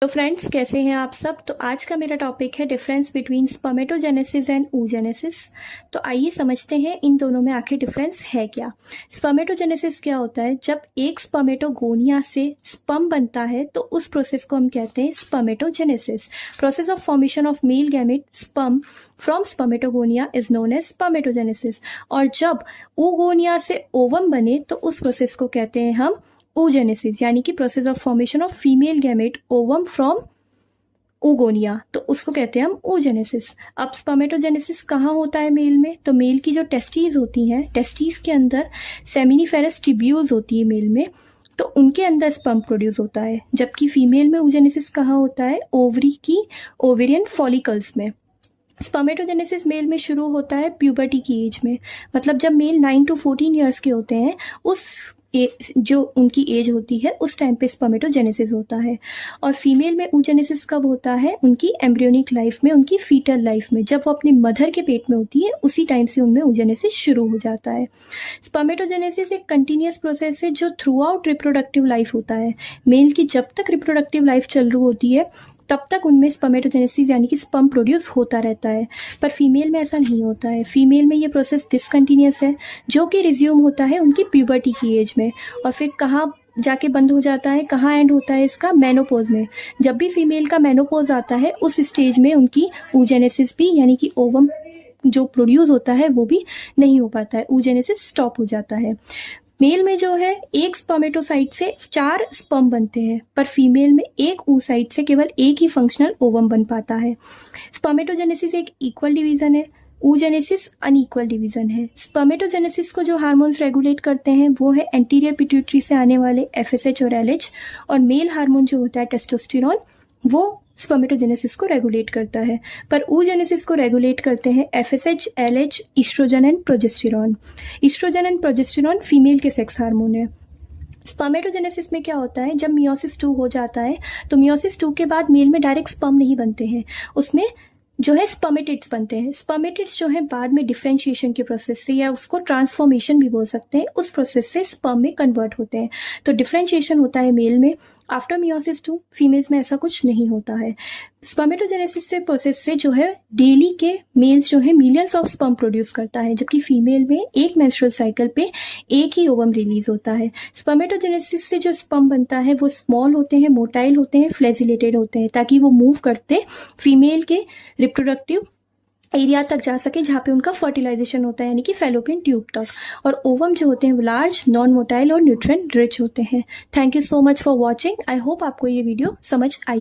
तो फ्रेंड्स, कैसे हैं आप सब। तो आज का मेरा टॉपिक है difference between spermatogenesis and oogenesis। तो आइए समझते हैं इन दोनों में आखिर डिफरेंस है क्या। स्पर्मेटोजेनेसिस क्या होता है? जब एक स्पर्मेटोगोनिया से स्पर्म बनता है तो उस प्रोसेस को हम कहते हैं spermatogenesis. Process of formation of male gamete sperm from spermatogonia is known as spermatogenesis. और जब oogonia से ओवम बने तो उस प्रोसेस को कहते हैं हम oogenesis, यानी कि process of formation of female gamete ovum from oogonia, तो उसको कहते हैं हम oogenesis। अब स्पर्मेटोजेनेसिस कहाँ होता है मेल में? तो मेल की जो टेस्टीज होती हैं, टेस्टीज के अंदर सेमिनिफेरस ट्यूब्यूल्स होती है मेल में, तो उनके अंदर स्पर्म प्रोड्यूस होता है। जबकि फीमेल में oogenesis कहाँ होता है? ओवरी की ओवेरियन फॉलिकल्स में। स्पर्मेटोजेनेसिस मेल में शुरू होता है प्यूबर्टी की एज में, मतलब जब मेल 9 to 14 ईयर्स के होते हैं, उस जो उनकी एज होती है उस टाइम पे स्पर्मेटोजेनेसिस होता है। और फीमेल में oogenesis कब होता है? उनकी एम्ब्रियोनिक लाइफ में, उनकी फीटल लाइफ में, जब वो अपनी मदर के पेट में होती है उसी टाइम से उनमें oogenesis शुरू हो जाता है। स्पर्मेटोजेनेसिस एक कंटिन्यूस प्रोसेस है जो थ्रू आउट रिप्रोडक्टिव लाइफ होता है। मेल की जब तक रिप्रोडक्टिव लाइफ चल रही होती है तब तक उनमें स्पर्मेटोजेनेसिस यानी कि स्पर्म प्रोड्यूस होता रहता है। पर फीमेल में ऐसा नहीं होता है। फीमेल में ये प्रोसेस डिसकंटिन्यूस है, जो कि रिज्यूम होता है उनकी प्यूबर्टी की एज में, और फिर कहाँ जाके बंद हो जाता है, कहाँ एंड होता है इसका? मेनोपोज में। जब भी फीमेल का मेनोपोज आता है उस स्टेज में उनकी oogenesis भी, यानी कि ओवम जो प्रोड्यूस होता है वो भी नहीं हो पाता है, oogenesis स्टॉप हो जाता है। मेल में जो है एक स्पर्मेटोसाइट से 4 स्पर्म बनते हैं, पर फीमेल में एक oocyte से केवल एक ही फंक्शनल ओवम बन पाता है। स्पर्मेटोजेनेसिस एक इक्वल डिवीजन है, oogenesis अनइक्वल डिवीजन है। स्पर्मेटोजेनेसिस को जो हार्मोन्स रेगुलेट करते हैं वो है एंटीरियर पिट्यूटरी से आने वाले FSH और LH, और मेल हार्मोन जो होता है टेस्टोस्टेरोन, वो स्पर्मेटोजेनेसिस को रेगुलेट करता है। पर oogenesis को रेगुलेट करते हैं FSH, LH, estrogen and progesterone. Estrogen and progesterone female के सेक्स हार्मोन है। स्पर्मेटोजेनेसिस में क्या होता है? जब मियोसिस 2 हो जाता है तो मियोसिस 2 के बाद मेल में डायरेक्ट स्पर्म नहीं बनते हैं, उसमें जो है स्पर्मेटिड्स बनते हैं। स्पर्मेटिड्स जो है बाद में डिफरेंशिएशन के प्रोसेस से, या उसको ट्रांसफॉर्मेशन भी बोल सकते हैं, उस प्रोसेस से स्पर्म में कन्वर्ट होते हैं। तो डिफरेंशिएशन होता है मेल में। आफ्टर मियोसिस 2 फीमेल्स में ऐसा कुछ नहीं होता है। स्पर्मेटोजेनेसिस से प्रोसेस से जो है डेली के मेल्स जो है मिलियंस ऑफ स्पर्म प्रोड्यूस करता है, जबकि फीमेल में एक मेंस्ट्रुअल साइकिल पे एक ही ओवम रिलीज होता है। स्पर्मेटोजेनेसिस से जो स्पर्म बनता है वो स्मॉल होते हैं, मोटाइल होते हैं, फ्लैजिलेटेड होते हैं, ताकि वो मूव करते फीमेल के रिप्रोडक्टिव एरिया तक जा सके जहाँ पे उनका फर्टिलाइजेशन होता है, यानी कि फैलोपियन ट्यूब तक। और ओवम जो होते हैं वो लार्ज, नॉन मोटाइल और न्यूट्रिएंट रिच होते हैं। Thank you so much for watching. I hope आपको ये वीडियो समझ आई।